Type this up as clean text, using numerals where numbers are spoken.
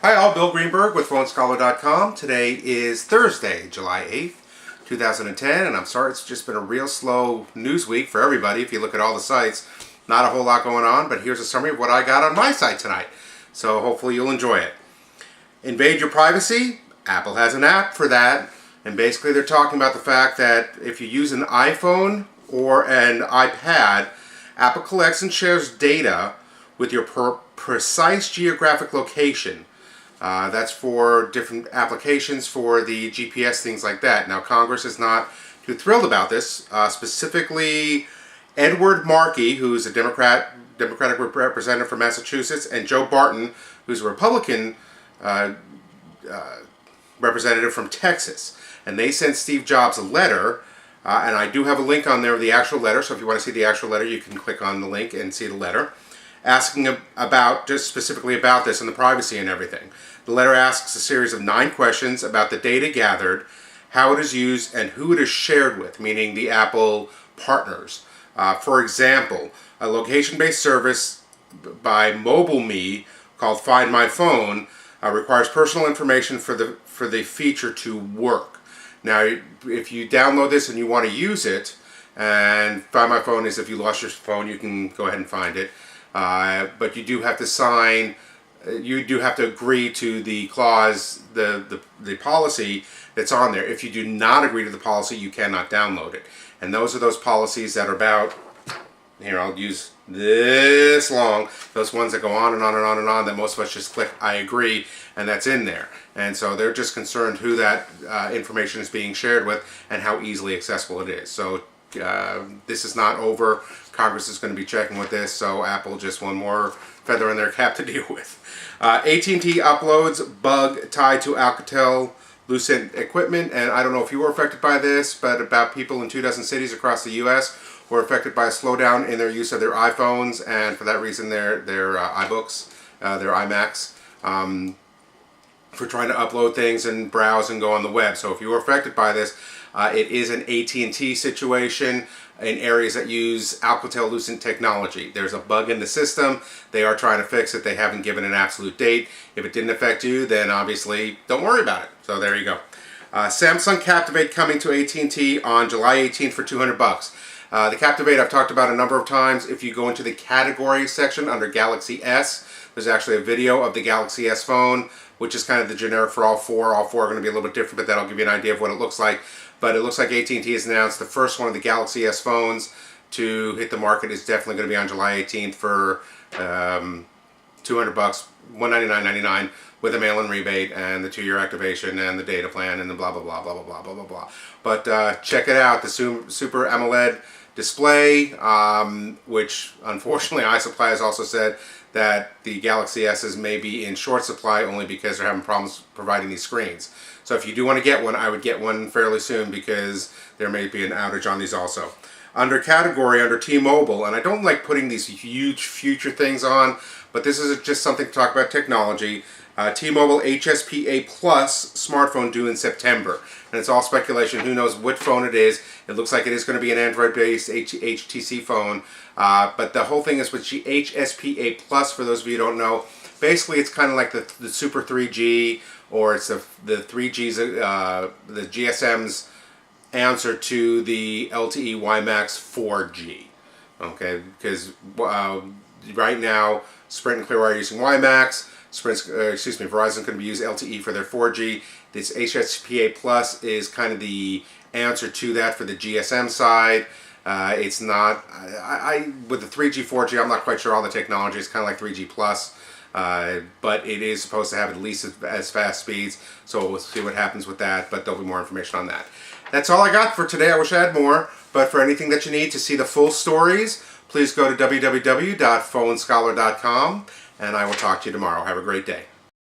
Hi all, Bill Greenberg with PhoneScholar.com. Today is Thursday, July 8th, 2010, and I'm sorry it's just been a real slow news week for everybody. If you look at all the sites, not a whole lot going on, but here's a summary of what I got on my site tonight. So hopefully you'll enjoy it. Invade your privacy? Apple has an app for that, and basically they're talking about the fact that if you use an iPhone or an iPad, Apple collects and shares data with your precise geographic location. That's for different applications for the GPS, things like that. Now, Congress is not too thrilled about this. Specifically, Edward Markey, who's a Democratic representative from Massachusetts, and Joe Barton, who's a Republican representative from Texas. And they sent Steve Jobs a letter, and I do have a link on there of the actual letter, so if you want to see the actual letter, you can click on the link and see the letter, asking about, just specifically about this and the privacy and everything. The letter asks a series of 9 questions about the data gathered, how it is used, and who it is shared with, meaning the Apple partners. For example, a location-based service by MobileMe called Find My Phone requires personal information for the feature to work. Now, if you download this and you want to use it, and Find My Phone is if you lost your phone, you can go ahead and find it. But you do have to sign, you do have to agree to the clause, the policy that's on there. If you do not agree to the policy, you cannot download it. And those are those policies that are about, here I'll use this long, those ones that go on and on and on and on that most of us just click I agree, and that's in there. And so they're just concerned who that information is being shared with and how easily accessible it is. So this is not over. Congress is going to be checking with this, so Apple just one more feather in their cap to deal with. AT&T uploads bug tied to Alcatel-Lucent equipment, and I don't know if you were affected by this, but about people in 24 cities across the U.S. were affected by a slowdown in their use of their iPhones, and for that reason their iBooks, their iMacs, for trying to upload things and browse and go on the web. So if you were affected by this, it is an AT&T situation in areas that use Alcatel-Lucent technology. There's a bug in the system. They are trying to fix it. They haven't given an absolute date. If it didn't affect you, then obviously don't worry about it. So there you go. Samsung Captivate coming to AT&T on July 18th for $200. The Captivate I've talked about a number of times. If you go into the category section under Galaxy S, there's actually a video of the Galaxy S phone, which is kind of the generic for all four. All four are going to be a little bit different, but that'll give you an idea of what it looks like. But it looks like AT&T has announced the first one of the Galaxy S phones to hit the market is definitely going to be on July 18th for $200, $199.99 with a mail-in rebate and the 2-year activation and the data plan and the blah blah blah blah blah blah blah blah blah. But check it out, the Super AMOLED display, which unfortunately iSupply has also said that the Galaxy S's may be in short supply only because they're having problems providing these screens. So if you do want to get one, I would get one fairly soon because there may be an outage on these also. Under category, under T-Mobile, and I don't like putting these huge future things on, but this is just something to talk about technology. T-Mobile HSPA Plus smartphone due in September. And it's all speculation. Who knows what phone it is. It looks like it is going to be an Android-based HTC phone. But the whole thing is with HSPA Plus, for those of you who don't know, basically it's kind of like the Super 3G, or it's the 3G's, the GSM's answer to the LTE WiMAX 4G. Okay, because right now Sprint and Clearwire are using WiMAX. Verizon's going to be using LTE for their 4G. This HSPA Plus is kind of the answer to that for the GSM side. It's not, with the 3G, 4G, I'm not quite sure all the technology. It's kind of like 3G Plus, but it is supposed to have at least as fast speeds, so we'll see what happens with that, but there'll be more information on that. That's all I got for today. I wish I had more, but for anything that you need to see the full stories, please go to www.phone-scholar.com, and I will talk to you tomorrow. Have a great day.